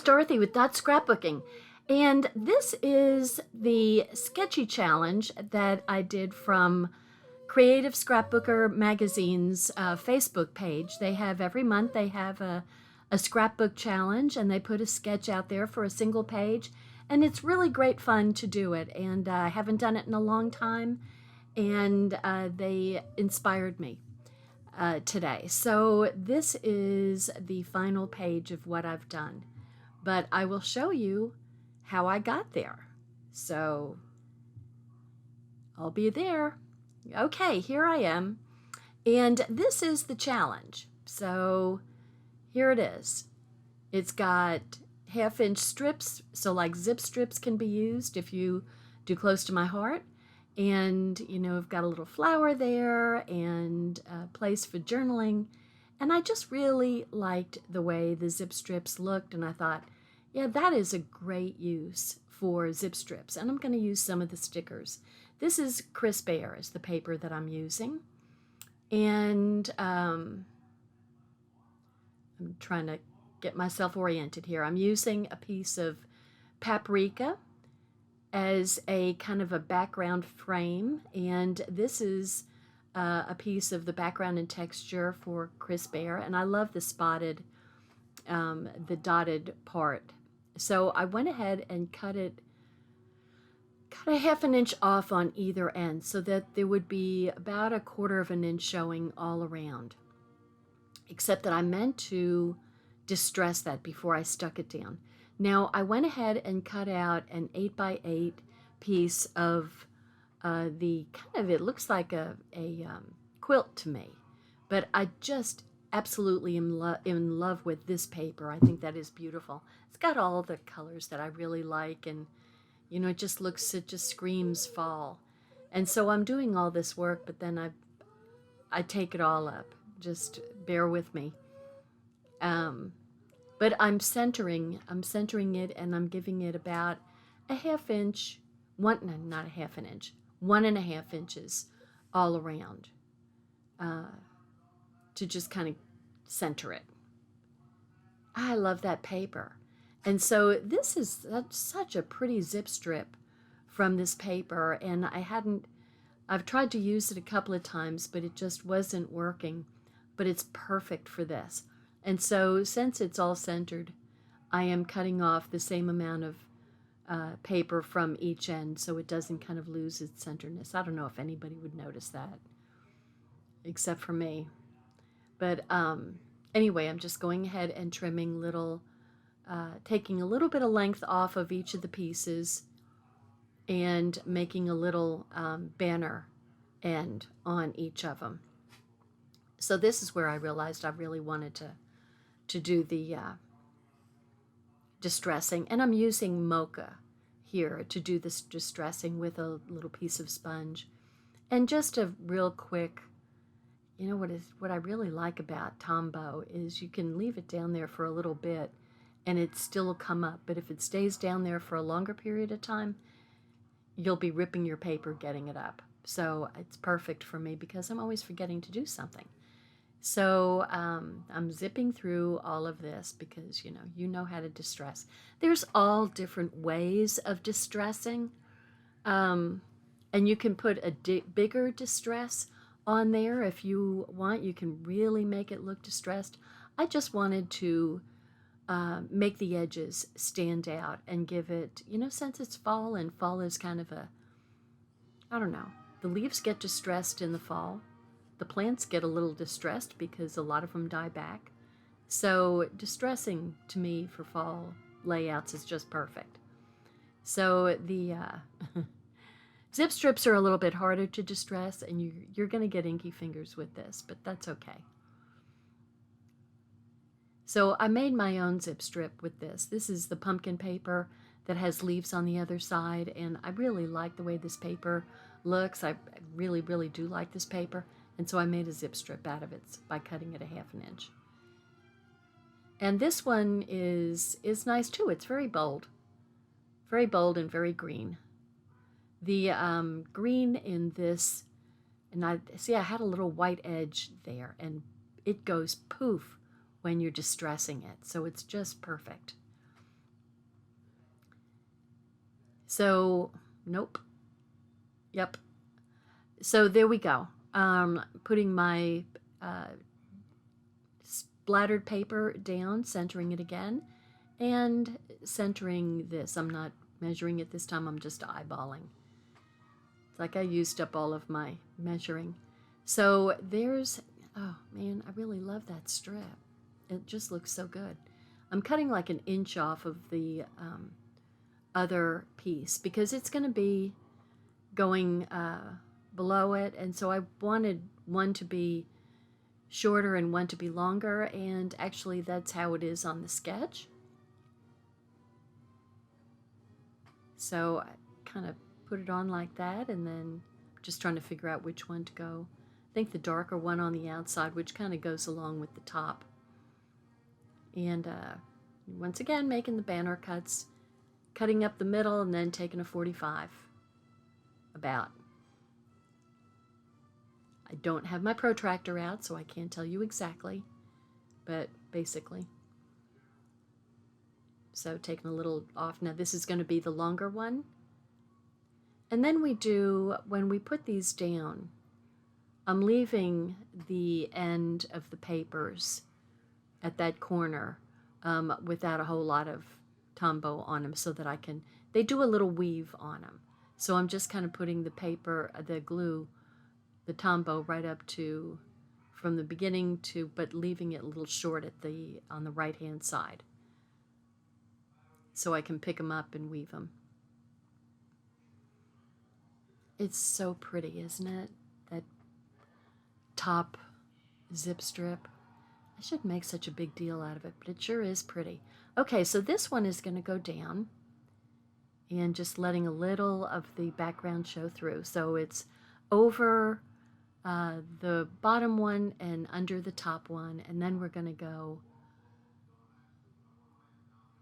Dorothy with Dot Scrapbooking, and this is the Sketchy challenge that I did from Creative Scrapbooker Magazine's Facebook page. They have every month they have a scrapbook challenge, and they put a sketch out there for a single page, and it's really great fun to do it. And I haven't done it in a long time, and they inspired me today. So this is the final page of what I've done, but I will show you how I got there. So I'll be there. Okay, here I am. And this is the challenge. So here it is. It's got 1/2-inch strips, so like zip strips can be used if you do Close to My Heart. And, you know, I've got a little flower there and a place for journaling. And I just really liked the way the zip strips looked, and I thought, yeah, that is a great use for zip strips. And I'm going to use some of the stickers. This is Crisp Air is the paper that I'm using. And I'm trying to get myself oriented here. I'm using a piece of paprika as a kind of a background frame, and this is a piece of the background and texture for Crisp Air, and I love the spotted, the dotted part. So I went ahead and cut a 1/2 inch off on either end so that there would be about 1/4 inch showing all around, except that I meant to distress that before I stuck it down. Now I went ahead and cut out an 8x8 piece of the kind of, it looks like a quilt to me, but I just absolutely am in love with this paper. I think that is beautiful. It's got all the colors that I really like, and you know, it just screams fall. And so I'm doing all this work, but then I take it all up. Just bear with me. But I'm centering it, and I'm giving it about 1/2 inch, not 1/2 inch, 1.5 inches all around to just kind of center it. I love that paper. And so this is such a pretty zip strip from this paper, and I've tried to use it a couple of times, but it just wasn't working. But it's perfect for this. And so since it's all centered, I am cutting off the same amount of paper from each end so it doesn't kind of lose its centeredness. I don't know if anybody would notice that, except for me. But anyway, I'm just going ahead and trimming little, taking a little bit of length off of each of the pieces and making a little banner end on each of them. So this is where I realized I really wanted to do the distressing, and I'm using mocha here to do this distressing with a little piece of sponge. And just a real quick, you know, what I really like about Tombow is you can leave it down there for a little bit and it still will come up, but if it stays down there for a longer period of time, you'll be ripping your paper getting it up. So it's perfect for me because I'm always forgetting to do something. So I'm zipping through all of this because, you know how to distress. There's all different ways of distressing. And you can put a bigger distress on there if you want. You can really make it look distressed. I just wanted to make the edges stand out and give it, since it's fall, and fall is kind of I don't know, the leaves get distressed in the fall. The plants get a little distressed because a lot of them die back. So distressing to me for fall layouts is just perfect. So the zip strips are a little bit harder to distress, and you're going to get inky fingers with this, but that's okay. So I made my own zip strip with this. This is the pumpkin paper that has leaves on the other side, and I really like the way this paper looks. I really, really do like this paper. And so I made a zip strip out of it by cutting it 1/2 inch. And this one is nice too. It's very bold and very green. The green in this, and I had a little white edge there, and it goes poof when you're distressing it. So it's just perfect. So, nope. Yep. So there we go. Putting my splattered paper down, centering it again, and centering this. I'm not measuring it this time, I'm just eyeballing. It's like I used up all of my measuring. So there's, oh man, I really love that strip. It just looks so good. I'm cutting like an inch off of the other piece because it's going to be going below it, and so I wanted one to be shorter and one to be longer, and actually that's how it is on the sketch. So I kind of put it on like that, and then just trying to figure out which one to go. I think the darker one on the outside, which kind of goes along with the top. And once again, making the banner cuts, cutting up the middle, and then taking a 45 about. I don't have my protractor out, so I can't tell you exactly, but basically. So taking a little off. Now this is going to be the longer one. And then we do, when we put these down, I'm leaving the end of the papers at that corner without a whole lot of Tombow on them so that I can, they do a little weave on them. So I'm just kind of putting the paper, the glue, the Tombow right up to, from the beginning to, but leaving it a little short at the, on the right hand side. So I can pick them up and weave them. It's so pretty, isn't it? That top zip strip. I shouldn't make such a big deal out of it, but it sure is pretty. Okay, so this one is going to go down and just letting a little of the background show through. So it's over the bottom one and under the top one, and then we're going to go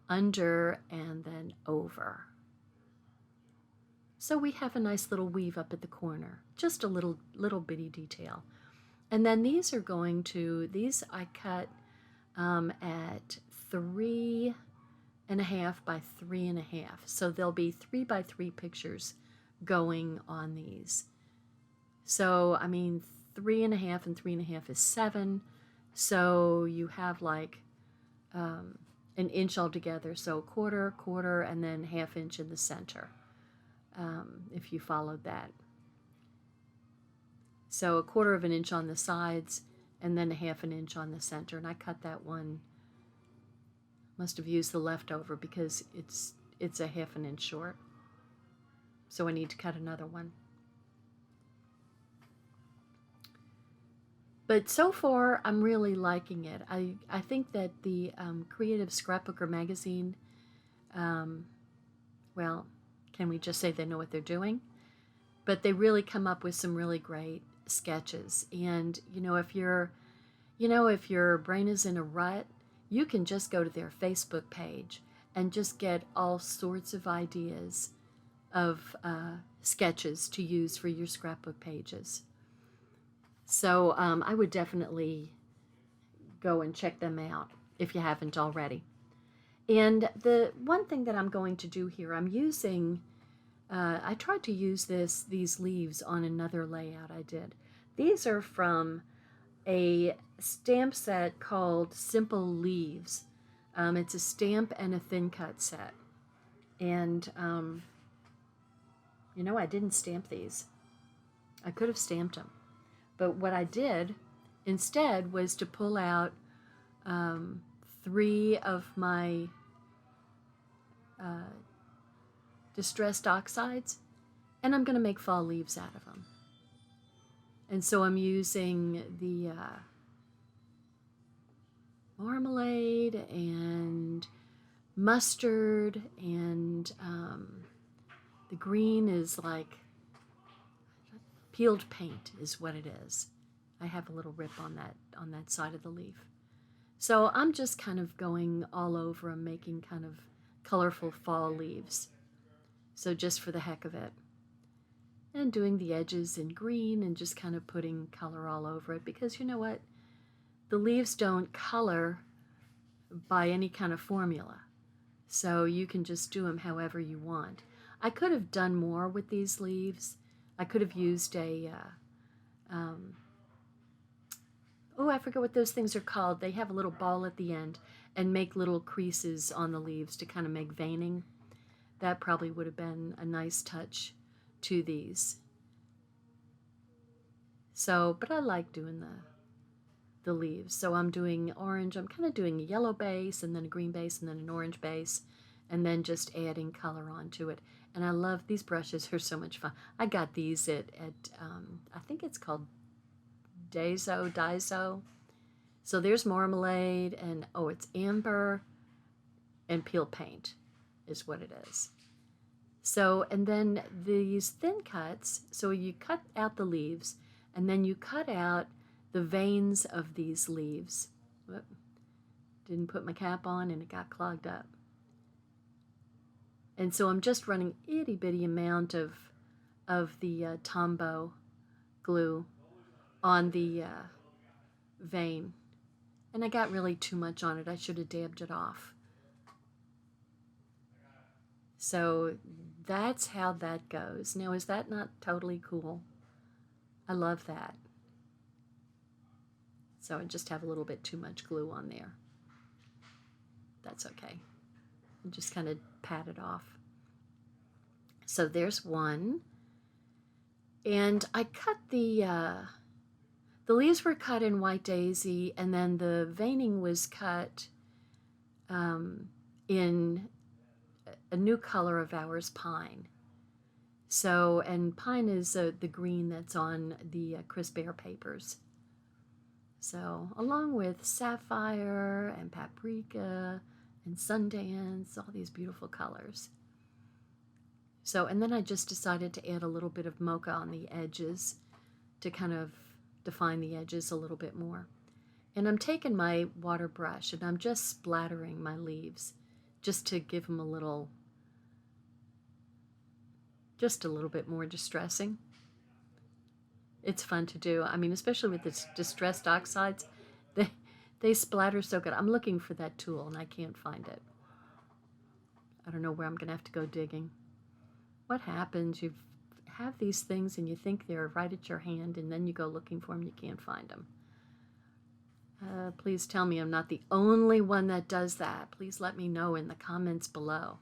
under and then over. So we have a nice little weave up at the corner, just a little bitty detail. And then these are going to, these I cut at 3.5 by 3.5. So there'll be 3 by 3 pictures going on these. So, I mean, 3.5 and 3.5 is 7. So you have like an inch altogether. So quarter, and then ½ inch in the center, if you followed that. So 1/4 inch on the sides, and then ½ inch on the center. And I cut that one, must have used the leftover because it's a ½ inch short. So I need to cut another one. But so far, I'm really liking it. I think that the Creative Scrapbooker magazine, well, can we just say they know what they're doing? But they really come up with some really great sketches. And, if your brain is in a rut, you can just go to their Facebook page and just get all sorts of ideas of sketches to use for your scrapbook pages. So I would definitely go and check them out if you haven't already. And the one thing that I'm going to do here, I'm using, I tried to use these leaves on another layout I did. These are from a stamp set called Simple Leaves. It's a stamp and a thin cut set. And, I didn't stamp these. I could have stamped them. But what I did instead was to pull out 3 of my distressed oxides, and I'm going to make fall leaves out of them. And so I'm using the marmalade and mustard, and the green is like peeled paint is what it is. I have a little rip on that side of the leaf. So I'm just kind of going all over and making kind of colorful fall leaves. So just for the heck of it. And doing the edges in green and just kind of putting color all over it, because you know what? The leaves don't color by any kind of formula. So you can just do them however you want. I could have done more with these leaves. I could have used oh, I forget what those things are called. They have a little ball at the end and make little creases on the leaves to kind of make veining. That probably would have been a nice touch to these. So, but I like doing the leaves. So I'm doing orange. I'm kind of doing a yellow base and then a green base and then an orange base and then just adding color onto it. And I love these brushes. Are so much fun. I got these at I think it's called Daiso. So there's marmalade and oh, it's amber and peel paint is what it is. So, and then these thin cuts, so you cut out the leaves and then you cut out the veins of these leaves. Whoop. Didn't put my cap on and it got clogged up. And so I'm just running itty bitty amount of the Tombow glue on the vein. And I got really too much on it. I should have dabbed it off. So that's how that goes. Now, is that not totally cool? I love that. So I just have a little bit too much glue on there. That's okay. And just kind of pat it off. So there's one. And I cut the leaves were cut in White Daisy, and then the veining was cut in a new color of ours, Pine. So, and Pine is the green that's on the crisp air papers. So, along with Sapphire and Paprika and Sundance, all these beautiful colors. So, and then I just decided to add a little bit of mocha on the edges to kind of define the edges a little bit more. And I'm taking my water brush and I'm just splattering my leaves just to give them just a little bit more distressing. It's fun to do. I mean, especially with the distressed oxides, they splatter so good. I'm looking for that tool and I can't find it. I don't know where I'm going to have to go digging. What happens? You have these things and you think they're right at your hand, and then you go looking for them, you can't find them. Please tell me I'm not the only one that does that. Please let me know in the comments below.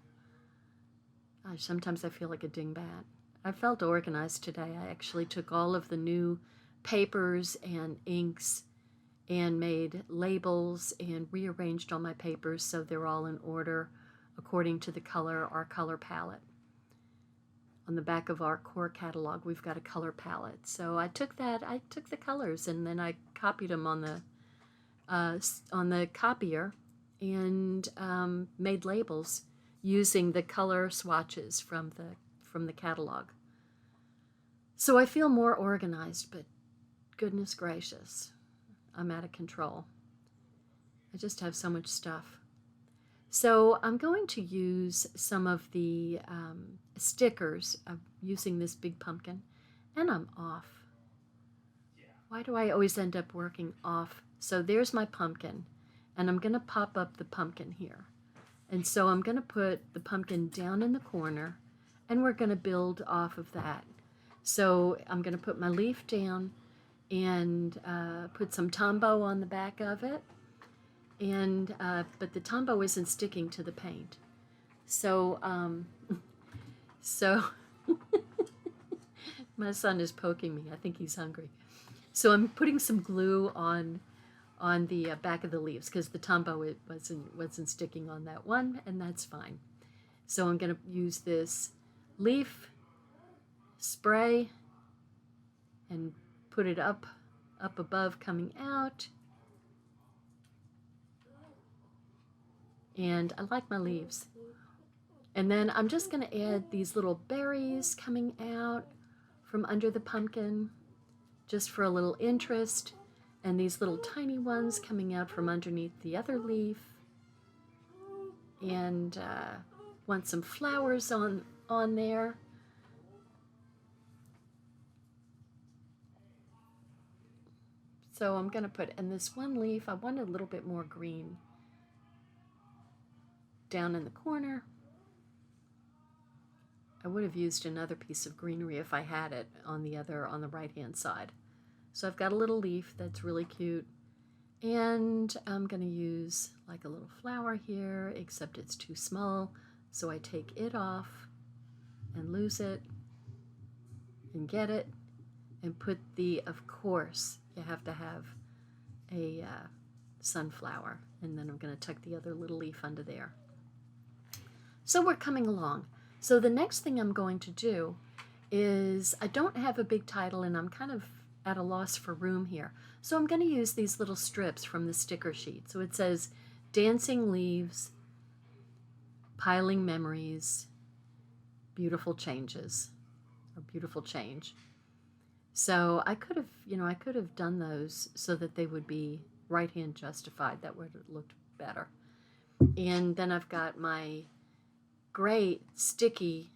Gosh, sometimes I feel like a dingbat. I felt organized today. I actually took all of the new papers and inks and made labels and rearranged all my papers so they're all in order according to the color, our color palette. On the back of our core catalog, we've got a color palette. So I took the colors and then I copied them on the copier and made labels using the color swatches from the catalog. So I feel more organized, but goodness gracious, I'm out of control. I just have so much stuff. So I'm going to use some of the stickers of using this big pumpkin, and I'm off. Why do I always end up working off? So there's my pumpkin, and I'm going to pop up the pumpkin here. And so I'm going to put the pumpkin down in the corner, and we're going to build off of that. So I'm going to put my leaf down and put some Tombow on the back of it. And but the Tombow isn't sticking to the paint, so my son is poking me. I think he's hungry, so I'm putting some glue on the back of the leaves because the Tombow wasn't sticking on that one, and that's fine. So I'm going to use this leaf spray and put it up above, coming out. And I like my leaves. And then I'm just going to add these little berries coming out from under the pumpkin just for a little interest, and these little tiny ones coming out from underneath the other leaf. And want some flowers on there. So I'm going to put, in this one leaf, I want a little bit more green down in the corner. I would have used another piece of greenery if I had it on the right-hand side. So I've got a little leaf that's really cute. And I'm going to use like a little flower here, except it's too small. So I take it off and lose it and get it and put of course, you have to have a sunflower. And then I'm going to tuck the other little leaf under there. So we're coming along. So the next thing I'm going to do is, I don't have a big title and I'm kind of at a loss for room here. So I'm going to use these little strips from the sticker sheet. So it says, Dancing Leaves, Piling Memories, Beautiful Changes, or Beautiful Change. So I could have done those so that they would be right-hand justified. That would have looked better. And then I've got my great sticky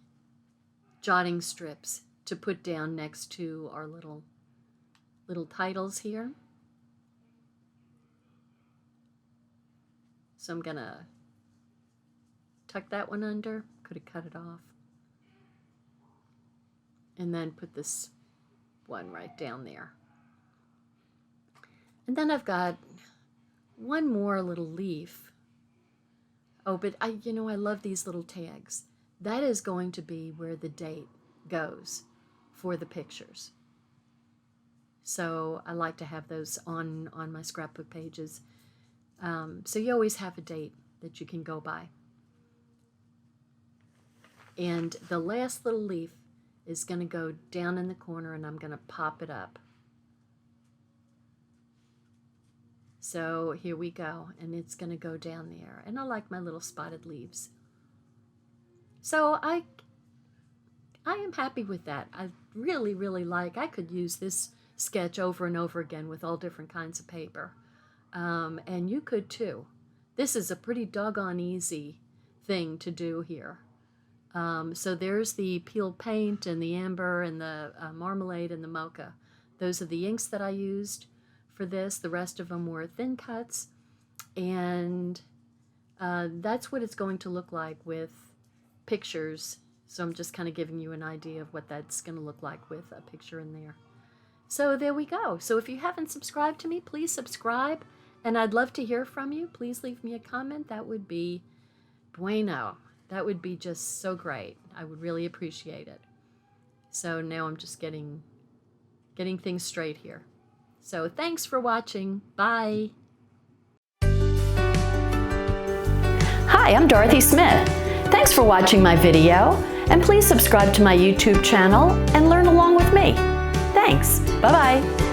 jotting strips to put down next to our little titles here. So I'm gonna tuck that one under, could have cut it off, and then put this one right down there. And then I've got one more little leaf. Oh, but I love these little tags. That is going to be where the date goes for the pictures. So I like to have those on my scrapbook pages. So you always have a date that you can go by. And the last little leaf is going to go down in the corner, and I'm going to pop it up. So here we go, and it's going to go down there. And I like my little spotted leaves. So I am happy with that. I really, really I could use this sketch over and over again with all different kinds of paper. And you could too. This is a pretty doggone easy thing to do here. So there's the peeled paint and the amber and the marmalade and the mocha. Those are the inks that I used for this. The rest of them were thin cuts. And that's what it's going to look like with pictures. So I'm just kind of giving you an idea of what that's going to look like with a picture in there. So there we go. So if you haven't subscribed to me, please subscribe. And I'd love to hear from you. Please leave me a comment. That would be bueno. That would be just so great. I would really appreciate it. So now I'm just getting things straight here. So thanks for watching. Bye. Hi, I'm Dorothy Smith. Thanks for watching my video, and please subscribe to my YouTube channel and learn along with me. Thanks. Bye-bye.